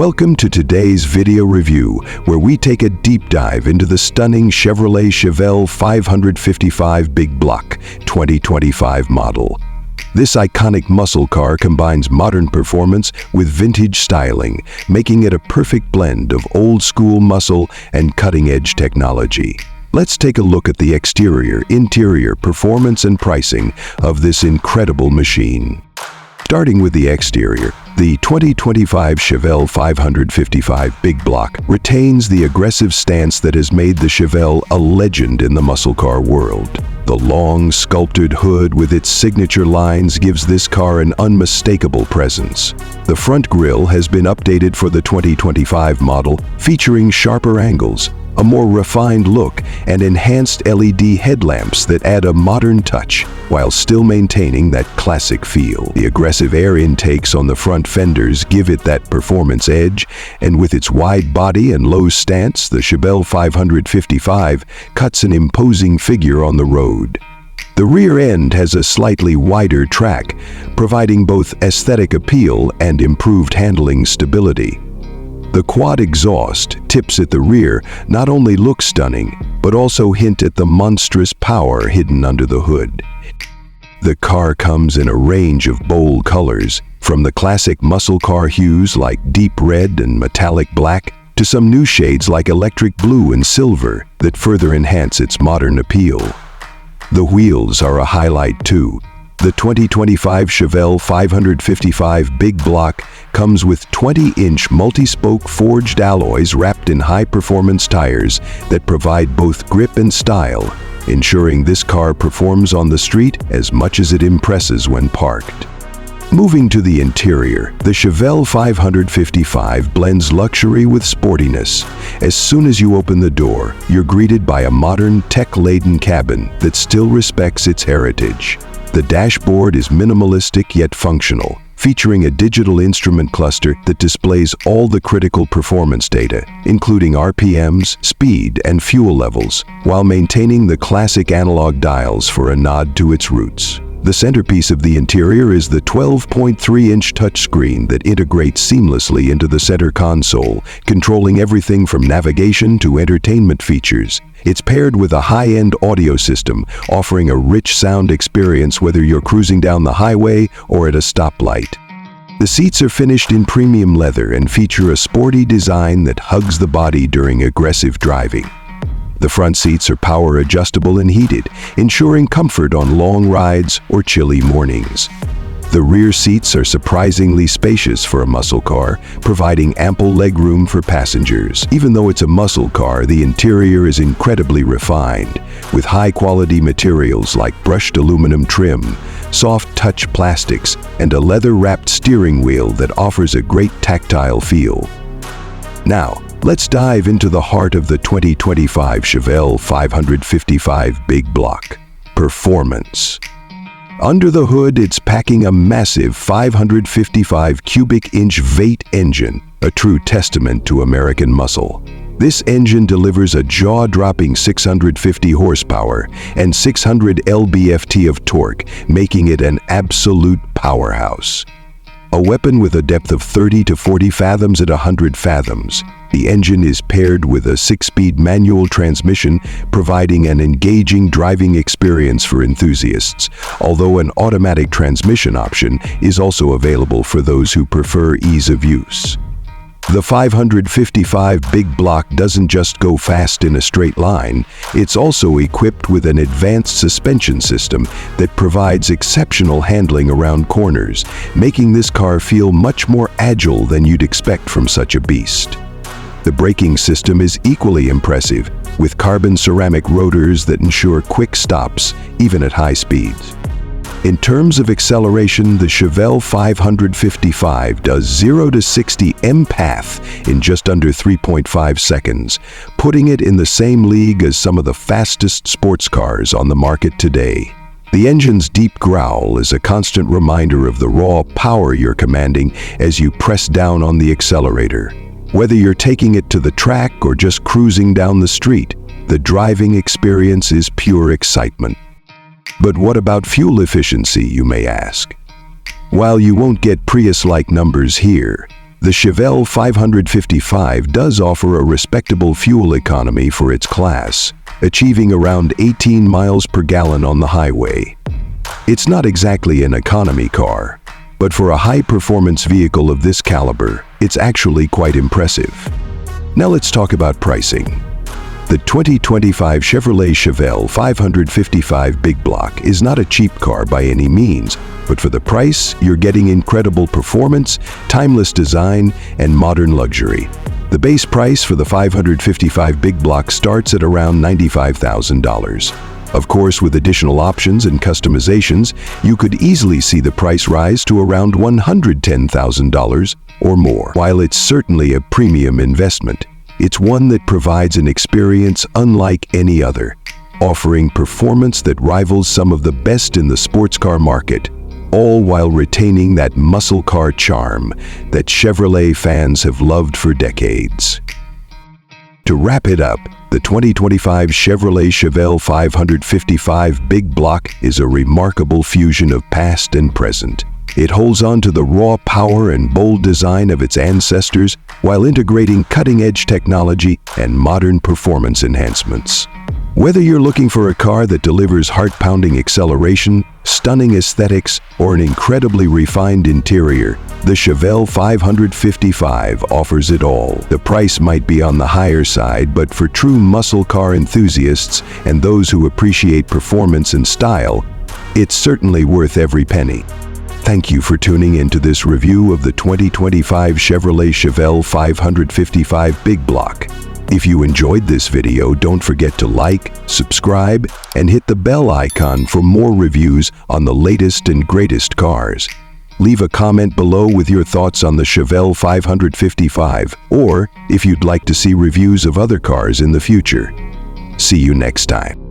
Welcome to today's video review, where we take a deep dive into the stunning Chevrolet Chevelle 555 Big Block 2025 model. This iconic muscle car combines modern performance with vintage styling, making it a perfect blend of old-school muscle and cutting-edge technology. Let's take a look at the exterior, interior, performance, and pricing of this incredible machine. Starting with the exterior, the 2025 Chevelle 555 Big Block retains the aggressive stance that has made the Chevelle a legend in the muscle car world. The long, sculpted hood with its signature lines gives this car an unmistakable presence. The front grille has been updated for the 2025 model, featuring sharper angles, a more refined look, and enhanced LED headlamps that add a modern touch, while still maintaining that classic feel. The aggressive air intakes on the front fenders give it that performance edge, and with its wide body and low stance, the Chevelle 555 cuts an imposing figure on the road. The rear end has a slightly wider track, providing both aesthetic appeal and improved handling stability. The quad exhaust tips at the rear not only look stunning, but also hint at the monstrous power hidden under the hood. The car comes in a range of bold colors, from the classic muscle car hues like deep red and metallic black, to some new shades like electric blue and silver that further enhance its modern appeal. The wheels are a highlight too. The 2025 Chevelle 555 Big Block comes with 20-inch multi-spoke forged alloys wrapped in high-performance tires that provide both grip and style, ensuring this car performs on the street as much as it impresses when parked. Moving to the interior, the Chevelle 555 blends luxury with sportiness. As soon as you open the door, you're greeted by a modern, tech-laden cabin that still respects its heritage. The dashboard is minimalistic yet functional, featuring a digital instrument cluster that displays all the critical performance data, including RPMs, speed, and fuel levels, while maintaining the classic analog dials for a nod to its roots. The centerpiece of the interior is the 12.3-inch touchscreen that integrates seamlessly into the center console, controlling everything from navigation to entertainment features. It's paired with a high-end audio system, offering a rich sound experience whether you're cruising down the highway or at a stoplight. The seats are finished in premium leather and feature a sporty design that hugs the body during aggressive driving. The front seats are power adjustable and heated, ensuring comfort on long rides or chilly mornings. The rear seats are surprisingly spacious for a muscle car, providing ample legroom for passengers. Even though it's a muscle car, the interior is incredibly refined, with high-quality materials like brushed aluminum trim, soft touch plastics, and a leather-wrapped steering wheel that offers a great tactile feel. Now, let's dive into the heart of the 2025 Chevelle 555 Big Block: performance. Under the hood, it's packing a massive 555 cubic inch V8 engine, a true testament to American muscle. This engine delivers a jaw-dropping 650 horsepower and 600 lb-ft of torque, making it an absolute powerhouse. A weapon with a depth of 30 to 40 fathoms at 100 fathoms. The engine is paired with a 6-speed manual transmission, providing an engaging driving experience for enthusiasts, although an automatic transmission option is also available for those who prefer ease of use. The 555 Big Block doesn't just go fast in a straight line, it's also equipped with an advanced suspension system that provides exceptional handling around corners, making this car feel much more agile than you'd expect from such a beast. The braking system is equally impressive, with carbon ceramic rotors that ensure quick stops, even at high speeds. In terms of acceleration, the Chevelle 555 does 0 to 60 mph in just under 3.5 seconds, putting it in the same league as some of the fastest sports cars on the market today. The engine's deep growl is a constant reminder of the raw power you're commanding as you press down on the accelerator. Whether you're taking it to the track or just cruising down the street, the driving experience is pure excitement. But what about fuel efficiency, you may ask? While you won't get Prius-like numbers here, The Chevelle 555 does offer a respectable fuel economy for its class, achieving around 18 miles per gallon on the highway. It's not exactly an economy car, but for a high-performance vehicle of this caliber, it's actually quite impressive. Now let's talk about pricing. The 2025 Chevrolet Chevelle 555 Big Block is not a cheap car by any means, but for the price, you're getting incredible performance, timeless design, and modern luxury. The base price for the 555 Big Block starts at around $95,000. Of course, with additional options and customizations, you could easily see the price rise to around $110,000 or more. While it's certainly a premium investment, it's one that provides an experience unlike any other, offering performance that rivals some of the best in the sports car market, all while retaining that muscle car charm that Chevrolet fans have loved for decades. To wrap it up, the 2025 Chevrolet Chevelle 555 Big Block is a remarkable fusion of past and present. It holds on to the raw power and bold design of its ancestors while integrating cutting-edge technology and modern performance enhancements. Whether you're looking for a car that delivers heart-pounding acceleration, stunning aesthetics, or an incredibly refined interior, the Chevelle 555 offers it all. The price might be on the higher side, but for true muscle car enthusiasts and those who appreciate performance and style, it's certainly worth every penny. Thank you for tuning into this review of the 2025 Chevrolet Chevelle 555 Big Block. If you enjoyed this video, don't forget to like, subscribe, and hit the bell icon for more reviews on the latest and greatest cars. Leave a comment below with your thoughts on the Chevelle 555, or if you'd like to see reviews of other cars in the future. See you next time.